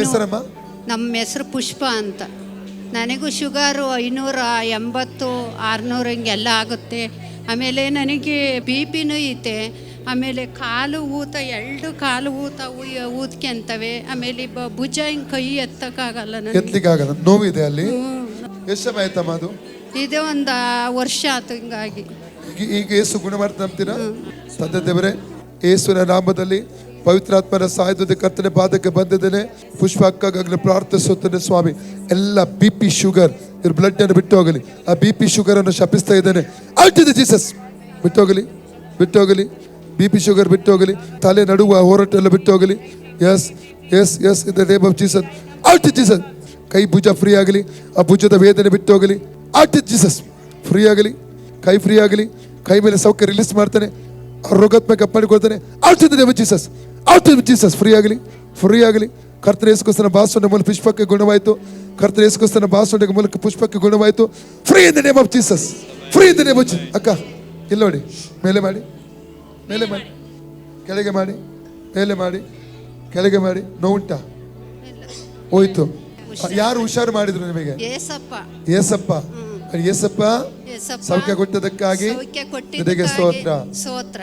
ಹೆಸರಮ್ಮ? ನಮ್ಮ ಹೆಸರು ಪುಷ್ಪ ಅಂತ. ನನಗೂ ಶುಗರು 580 600 ಹಿಂಗೆಲ್ಲ ಆಗುತ್ತೆ. ಆಮೇಲೆ ನನಗೆ ಬಿ ಪಿನೂ ಐತೆ. ಆಮೇಲೆ ಕಾಲು ಊತ, 2 ಕಾಲು ಊತ ಊದ್ಕೊಂತವೆ. ಆಮೇಲೆ ಭುಜ ಹಿಂಗೆ ಕೈ ಎತ್ತಕ್ಕಾಗಲ್ಲ, ಎತ್ತಲಿಕ್ಕಾಗಲ್ಲ, ನೋವಿದೆ ಅಲ್ಲಿ. ಎಷ್ಟು ಸಮಯ ಆಯ್ತಮ್ಮ ಅದು? ಇದೇ ಒಂದು ವರ್ಷ ಆಯ್ತು ಹಿಂಗಾಗಿ. ಈಗ ಏಸು ಗುಣ ಮಾಡ್ತಾ ಅಂತೀರಾ? ತಂದೆ ದೇವರೇ, ಯೇಸುವಿನ ನಾಮದಲ್ಲಿ ಪವಿತ್ರಾತ್ಮನ ಸಹಾಯದಿಂದ ಕರ್ತನೆ ಪಾದಕ್ಕೆ ಬಂದಿದ್ದೇನೆ. ಪುಷ್ಪ ಅಕ್ಕಾಗಲಿ ಪ್ರಾರ್ಥಿಸುತ್ತೇನೆ ಸ್ವಾಮಿ. ಎಲ್ಲ ಬಿ ಪಿ ಶುಗರ್ ಇವ್ರ ಬ್ಲಡ್ ಅನ್ನು ಬಿಟ್ಟು ಹೋಗಲಿ. ಆ ಬಿ ಪಿ ಶುಗರ್ ಅನ್ನು ಶಪಿಸ್ತಾ ಇದ್ದೇನೆ. Out in the Jesus. ಬಿಟ್ಟೋಗಲಿ, ಬಿಟ್ಟೋಗಲಿ. ಬಿ ಪಿ ಶುಗರ್ ಬಿಟ್ಟೋಗಲಿ. ತಲೆ ನಡುವ ಹೋರಾಟ ಎಲ್ಲ ಬಿಟ್ಟೋಗಲಿ. Yes yes yes in the name of Jesus. Out in Jesus. ಕೈ ಭುಜ ಫ್ರೀ ಆಗಲಿ. ಆ ಭುಜದ ವೇದನೆ ಬಿಟ್ಟೋಗಲಿ. Out in Jesus. ಫ್ರೀ ಆಗಲಿ, ಕೈ ಫ್ರೀ ಆಗಲಿ. ಕೈ ಮೇಲೆ ಸೌಖ್ಯ ರಿಲೀಸ್ ಮಾಡ್ತಾನೆ. ರೋಗತ್ಮಕ ಮಾಡಿಕೊಳ್ತಾನೆ. Out in the name of Jesus. Out in Jesus. Free ಆಗಲಿ, ಫ್ರೀ ಆಗಲಿ. ಕರ್ತನ ಯೇಸುಕ್ರಿಸ್ತನ ಬಾಸುಂಡ ಮೂಲಕ ಪುಷ್ಪಕ್ಕೆ ಗುಣವಾಯಿತು. ಕರ್ತನ ಯೇಸುಕ್ರಿಸ್ತನ ಬಾಸುಂಡ ಮೂಲಕ ಪುಷ್ಪಕ್ಕೆ ಗುಣವಾಯಿತು. Free in the name of Jesus. Free in the name of Jesus. ಅಕ್ಕ ಇಲ್ಲಿ ನೋಡಿ, ಮೇಲೆ ಮಾಡಿ, ಮೇಲೆ ಮಾಡಿ, ಕೆಳಗೆ ಮಾಡಿ, ಮೇಲೆ ಮಾಡಿ, ಕೆಳಗೆ ಮಾಡಿ. ನೋವುಂಟಾ? ಹೋಯ್ತು. ಯಾರು ಹುಷಾರು ಮಾಡಿದ್ರು ನಿಮಗೆ? ಏಸಪ್ಪ. ಏಸಪ್ಪ. ಏಸಪ್ಪ ಸೌಖ್ಯ ಕೊಟ್ಟದಕ್ಕಾಗಿ ಸ್ತೋತ್ರ.